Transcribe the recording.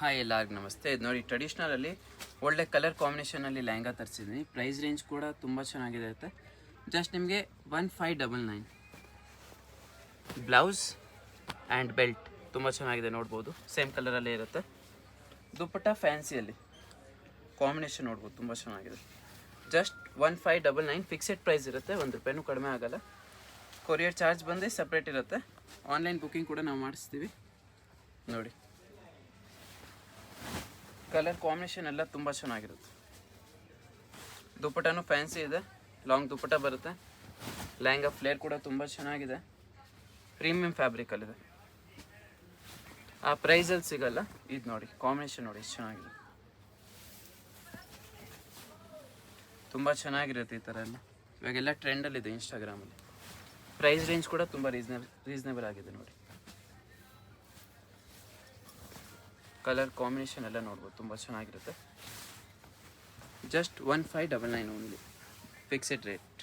Hi ಎಲ್ಲರಿಗೂ ನಮಸ್ತೆ. ಇದು ನೋಡಿ ಟ್ರೆಡಿಷ್ನಲಲ್ಲಿ ಒಳ್ಳೆ ಕಲರ್ ಕಾಂಬಿನೇಷನಲ್ಲಿ ಲೆಹಂಗಾ ತರಿಸಿದ್ದೀನಿ. ಪ್ರೈಸ್ ರೇಂಜ್ ಕೂಡ ತುಂಬ ಚೆನ್ನಾಗಿದೆ ಇರುತ್ತೆ. ಜಸ್ಟ್ ನಿಮಗೆ 1599. ಬ್ಲೌಸ್ ಆ್ಯಂಡ್ ಬೆಲ್ಟ್ ತುಂಬ ಚೆನ್ನಾಗಿದೆ, ನೋಡ್ಬೋದು. ಸೇಮ್ ಕಲರಲ್ಲೇ ಇರುತ್ತೆ. ದುಪ್ಪಟ್ಟ ಫ್ಯಾನ್ಸಿಯಲ್ಲಿ ಕಾಂಬಿನೇಷನ್ ನೋಡ್ಬೋದು, ತುಂಬ ಚೆನ್ನಾಗಿದೆ. ಜಸ್ಟ್ 1599 ಫಿಕ್ಸೆಡ್ ಪ್ರೈಸ್ ಇರುತ್ತೆ, ₹1 ಕಡಿಮೆ ಆಗೋಲ್ಲ. ಕೊರಿಯರ್ ಚಾರ್ಜ್ ಬಂದು ಸಪ್ರೇಟ್ ಇರುತ್ತೆ. ಆನ್ಲೈನ್ ಬುಕ್ಕಿಂಗ್ ಕೂಡ ನಾವು ಮಾಡಿಸ್ತೀವಿ. ನೋಡಿ, ಕಲರ್ ಕಾಂಬಿನೇಷನ್ ಎಲ್ಲ ತುಂಬ ಚೆನ್ನಾಗಿರುತ್ತೆ. ದುಪ್ಪಟ್ಟನೂ ಫ್ಯಾನ್ಸಿ ಇದೆ, ಲಾಂಗ್ ದುಪ್ಪಟ್ಟ ಬರುತ್ತೆ. ಲೆಹಂಗಾ ಫ್ಲೇರ್ ಕೂಡ ತುಂಬ ಚೆನ್ನಾಗಿದೆ, ಪ್ರೀಮಿಯಂ ಫ್ಯಾಬ್ರಿಕಲ್ಲಿದೆ. ಆ ಪ್ರೈಸಲ್ಲಿ ಸಿಗಲ್ಲ. ಇದು ನೋಡಿ, ಕಾಂಬಿನೇಷನ್ ನೋಡಿ ಎಷ್ಟು ಚೆನ್ನಾಗಿದೆ, ತುಂಬ ಚೆನ್ನಾಗಿರುತ್ತೆ. ಈ ಥರ ಎಲ್ಲ ಇವಾಗೆಲ್ಲ ಟ್ರೆಂಡಲ್ಲಿದೆ ಇನ್ಸ್ಟಾಗ್ರಾಮಲ್ಲಿ. ಪ್ರೈಸ್ ರೇಂಜ್ ಕೂಡ ತುಂಬ ರೀಸನೇಬಲ್ ಆಗಿದೆ ನೋಡಿ. ಕಲರ್ ಕಾಂಬಿನೇಷನ್ ಎಲ್ಲ ನೋಡ್ಬೋದು, ತುಂಬ ಚೆನ್ನಾಗಿರುತ್ತೆ. Just 1599 only, fixed rate.